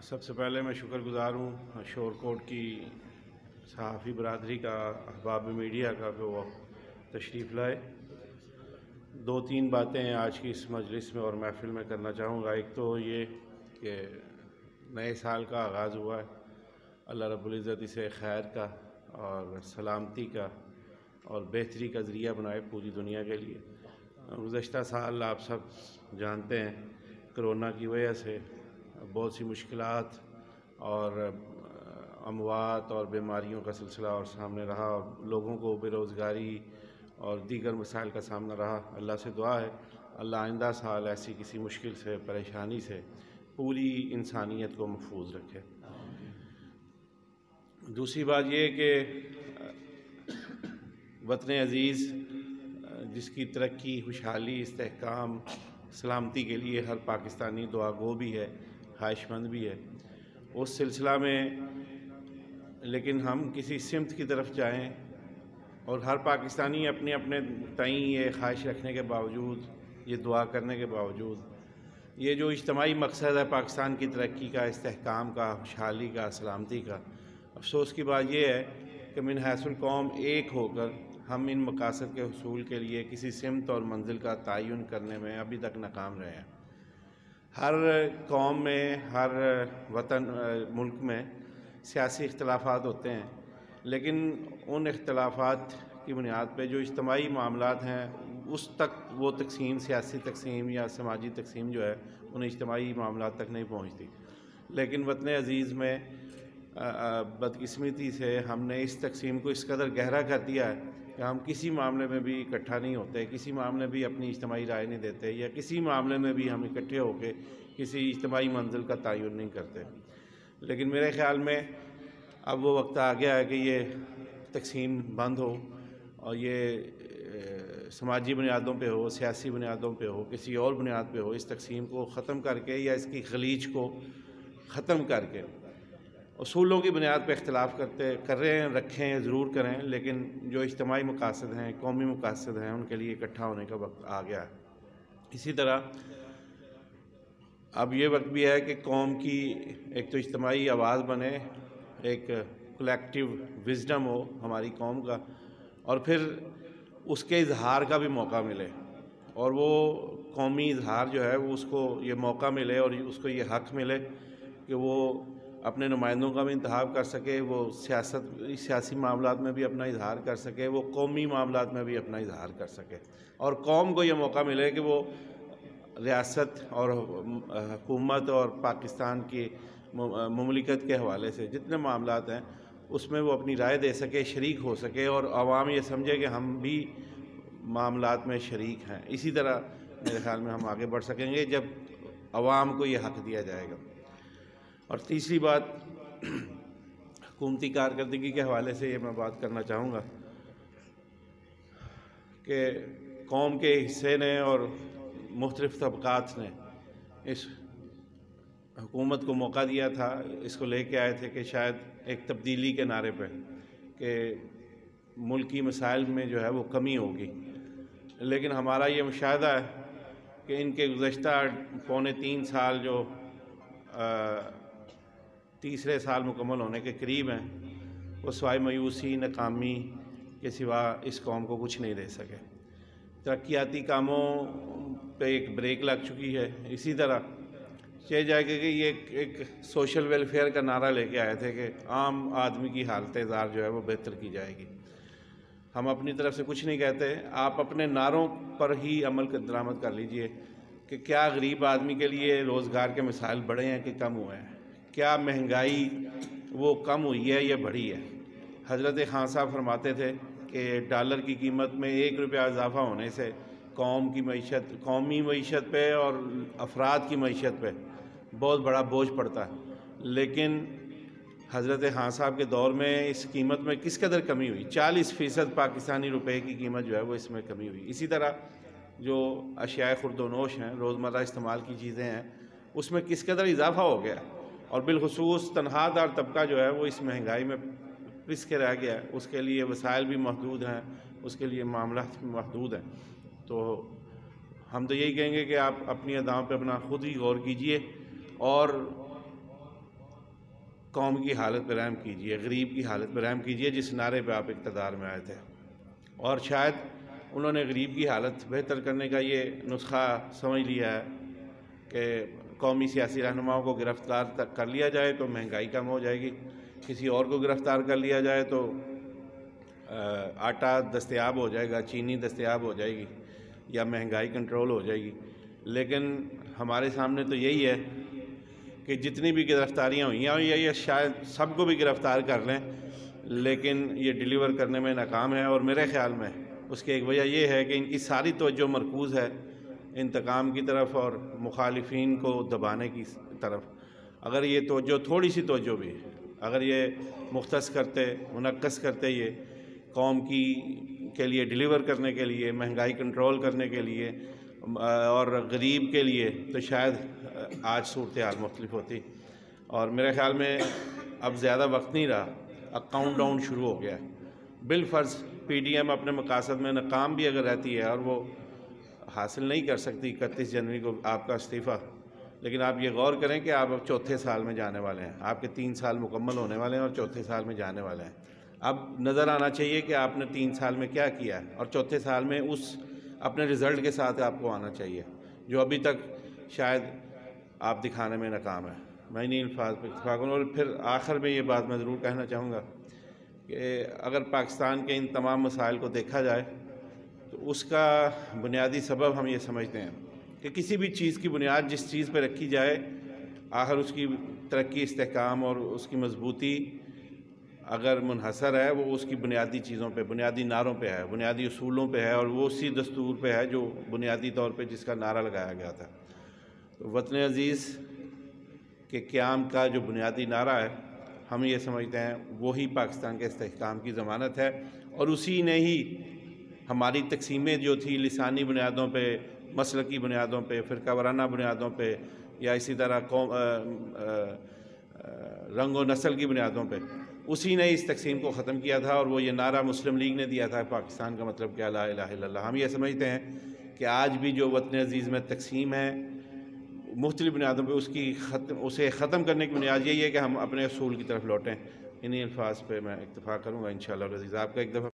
سب سے پہلے میں شکر گزار ہوں شور کوٹ کی صحافی برادری کا، احباب میڈیا کا کہ وہ تشریف لائے۔ دو تین باتیں آج کی اس مجلس میں اور محفل میں کرنا چاہوں گا۔ ایک تو یہ کہ نئے سال کا آغاز ہوا ہے، اللہ رب العزت اسے خیر کا اور سلامتی کا اور بہتری کا ذریعہ بنائے پوری دنیا کے لیے۔ گزشتہ سال آپ سب جانتے ہیں کرونا کی وجہ سے بہت سی مشکلات اور اموات اور بیماریوں کا سلسلہ اور سامنے رہا، اور لوگوں کو بے روزگاری اور دیگر مسائل کا سامنا رہا۔ اللہ سے دعا ہے اللہ آئندہ سال ایسی کسی مشکل سے، پریشانی سے پوری انسانیت کو محفوظ رکھے۔ دوسری بات یہ کہ وطن عزیز جس کی ترقی، خوشحالی، استحکام، سلامتی کے لیے ہر پاکستانی دعا گو بھی ہے، خواہش مند بھی ہے، اس سلسلہ میں لیکن ہم کسی سمت کی طرف جائیں اور ہر پاکستانی اپنے اپنے تئیں یہ خواہش رکھنے کے باوجود، یہ دعا کرنے کے باوجود، یہ جو اجتماعی مقصد ہے پاکستان کی ترقی کا، استحکام کا، خوشحالی کا، سلامتی کا، افسوس کی بات یہ ہے کہ من حیث القوم ایک ہو کر ہم ان مقاصد کے حصول کے لیے کسی سمت اور منزل کا تعین کرنے میں ابھی تک ناکام رہے ہیں۔ ہر قوم میں، ہر وطن ملک میں سیاسی اختلافات ہوتے ہیں، لیکن ان اختلافات کی بنیاد پہ جو اجتماعی معاملات ہیں اس تک وہ تقسیم، سیاسی تقسیم یا سماجی تقسیم جو ہے ان اجتماعی معاملات تک نہیں پہنچتی۔ لیکن وطن عزیز میں بدقسمتی سے ہم نے اس تقسیم کو اس قدر گہرا کر دیا ہے کہ ہم کسی معاملے میں بھی اکٹھا نہیں ہوتے، کسی معاملے بھی اپنی اجتماعی رائے نہیں دیتے، یا کسی معاملے میں بھی ہم اکٹھے ہو کے کسی اجتماعی منزل کا تعین نہیں کرتے۔ لیکن میرے خیال میں اب وہ وقت آ گیا ہے کہ یہ تقسیم بند ہو اور یہ سماجی بنیادوں پہ ہو، سیاسی بنیادوں پہ ہو، کسی اور بنیاد پہ ہو، اس تقسیم کو ختم کر کے یا اس کی خلیج کو ختم کر کے اصولوں کی بنیاد پہ اختلاف کر رہے ہیں، رکھیں ضرور کریں، لیکن جو اجتماعی مقاصد ہیں، قومی مقاصد ہیں، ان کے لیے اکٹھا ہونے کا وقت آ گیا ہے۔ اسی طرح اب یہ وقت بھی ہے کہ قوم کی ایک تو اجتماعی آواز بنے، ایک کلیکٹیو وزڈم ہو ہماری قوم کا، اور پھر اس کے اظہار کا بھی موقع ملے، اور وہ قومی اظہار جو ہے وہ اس کو یہ موقع ملے اور اس کو یہ حق ملے کہ وہ اپنے نمائندوں کا بھی انتخاب کر سکے، وہ سیاسی معاملات میں بھی اپنا اظہار کر سکے، وہ قومی معاملات میں بھی اپنا اظہار کر سکے، اور قوم کو یہ موقع ملے کہ وہ ریاست اور حکومت اور پاکستان کی مملکت کے حوالے سے جتنے معاملات ہیں اس میں وہ اپنی رائے دے سکے، شریک ہو سکے، اور عوام یہ سمجھے کہ ہم بھی معاملات میں شریک ہیں۔ اسی طرح میرے خیال میں ہم آگے بڑھ سکیں گے جب عوام کو یہ حق دیا جائے گا۔ اور تیسری بات حکومتی کارکردگی کے حوالے سے یہ میں بات کرنا چاہوں گا کہ قوم کے حصے نے اور مختلف طبقات نے اس حکومت کو موقع دیا تھا، اس کو لے کے آئے تھے کہ شاید ایک تبدیلی کے نعرے پہ کہ ملکی مسائل میں جو ہے وہ کمی ہوگی، لیکن ہمارا یہ مشاہدہ ہے کہ ان کے گزشتہ پونے 3 سال جو تیسرے سال مکمل ہونے کے قریب ہیں، وہ سوائے مایوسی، ناکامی کے سوا اس قوم کو کچھ نہیں دے سکے۔ ترقیاتی کاموں پہ ایک بریک لگ چکی ہے۔ اسی طرح کہا جائے کہ یہ ایک سوشل ویلفیئر کا نعرہ لے کے آئے تھے کہ عام آدمی کی حالت زار جو ہے وہ بہتر کی جائے گی۔ ہم اپنی طرف سے کچھ نہیں کہتے، آپ اپنے نعروں پر ہی عمل درآمد کر لیجئے کہ کیا غریب آدمی کے لیے روزگار کے مسائل بڑھے ہیں کہ کم ہوئے ہیں، کیا مہنگائی وہ کم ہوئی ہے یا بڑھی ہے۔ حضرت خان صاحب فرماتے تھے کہ ڈالر کی قیمت میں 1 روپیہ اضافہ ہونے سے قومی معیشت پہ اور افراد کی معیشت پہ بہت بڑا بوجھ پڑتا ہے، لیکن حضرت خان صاحب کے دور میں اس قیمت میں کس قدر کمی ہوئی، 40% پاکستانی روپے کی قیمت جو ہے وہ اس میں کمی ہوئی۔ اسی طرح جو اشیاء خورد و نوش ہیں، روزمرہ استعمال کی چیزیں ہیں، اس میں کس قدر اضافہ ہو گیا، اور بالخصوص تنخواہ دار طبقہ جو ہے وہ اس مہنگائی میں پس کے رہ گیا ہے، اس کے لیے وسائل بھی محدود ہیں، اس کے لیے معاملات بھی محدود ہیں۔ تو ہم تو یہی کہیں گے کہ آپ اپنی اداؤں پہ اپنا خود ہی غور کیجئے اور قوم کی حالت پہ رحم کیجیے، غریب کی حالت پہ رحم کیجیے، جس نعرے پہ آپ اقتدار میں آئے تھے۔ اور شاید انہوں نے غریب کی حالت بہتر کرنے کا یہ نسخہ سمجھ لیا ہے کہ قومی سیاسی رہنماؤں کو گرفتار کر لیا جائے تو مہنگائی کم ہو جائے گی، کسی اور کو گرفتار کر لیا جائے تو آٹا دستیاب ہو جائے گا، چینی دستیاب ہو جائے گی، یا مہنگائی کنٹرول ہو جائے گی۔ لیکن ہمارے سامنے تو یہی ہے کہ جتنی بھی گرفتاریاں ہوئی ہیں، یا یہ شاید سب کو بھی گرفتار کر لیں، لیکن یہ ڈیلیور کرنے میں ناکام ہے۔ اور میرے خیال میں اس کی ایک وجہ یہ ہے کہ ان کی ساری توجہ مرکوز ہے انتقام کی طرف اور مخالفین کو دبانے کی طرف۔ اگر یہ توجہ، تھوڑی سی توجہ بھی اگر یہ مختص کرتے، منعکس کرتے یہ قوم کے لیے ڈیلیور کرنے کے لیے، مہنگائی کنٹرول کرنے کے لیے اور غریب کے لیے، تو شاید آج صورتحال مختلف ہوتی۔ اور میرے خیال میں اب زیادہ وقت نہیں رہا، اب کاؤنٹ ڈاؤن شروع ہو گیا ہے۔ بالفرض پی ڈی ایم اپنے مقاصد میں ناکام بھی اگر رہتی ہے اور وہ حاصل نہیں کر سکتی 31 جنوری کو آپ کا استعفیٰ، لیکن آپ یہ غور کریں کہ آپ اب چوتھے سال میں جانے والے ہیں، آپ کے 3 سال مکمل ہونے والے ہیں اور چوتھے سال میں جانے والے ہیں۔ اب نظر آنا چاہیے کہ آپ نے 3 سال میں کیا کیا ہے، اور چوتھے سال میں اس اپنے رزلٹ کے ساتھ آپ کو آنا چاہیے، جو ابھی تک شاید آپ دکھانے میں ناکام ہے۔ میں انہیں الفاظ پہ اتفاق کروں۔ اور پھر آخر میں یہ بات میں ضرور کہنا چاہوں گا کہ اگر پاکستان کے ان تمام مسائل کو دیکھا جائے تو اس کا بنیادی سبب ہم یہ سمجھتے ہیں کہ کسی بھی چیز کی بنیاد جس چیز پہ رکھی جائے، آخر اس کی ترقی، استحکام اور اس کی مضبوطی اگر منحصر ہے، وہ اس کی بنیادی چیزوں پہ، بنیادی نعروں پہ ہے، بنیادی اصولوں پہ ہے، اور وہ اسی دستور پہ ہے جو بنیادی طور پہ جس کا نعرہ لگایا گیا تھا۔ تو وطن عزیز کے قیام کا جو بنیادی نعرہ ہے، ہم یہ سمجھتے ہیں وہی پاکستان کے استحکام کی ضمانت ہے، اور اسی نے ہی ہماری تقسیمیں جو تھی لسانی بنیادوں پہ، مسلکی بنیادوں پہ، فرقہ وارانہ بنیادوں پہ، یا اسی طرح رنگ و نسل کی بنیادوں پہ، اسی نے اس تقسیم کو ختم کیا تھا۔ اور وہ یہ نعرہ مسلم لیگ نے دیا تھا، پاکستان کا مطلب کیا، لا الہ الا اللہ۔ ہم یہ سمجھتے ہیں کہ آج بھی جو وطن عزیز میں تقسیم ہے مختلف بنیادوں پہ، اسے ختم کرنے کی بنیاد یہی ہے کہ ہم اپنے اصول کی طرف لوٹیں۔ انہی الفاظ پہ میں اکتفا کروں گا انشاءاللہ العزیز۔ آپ کا ایک دفعہ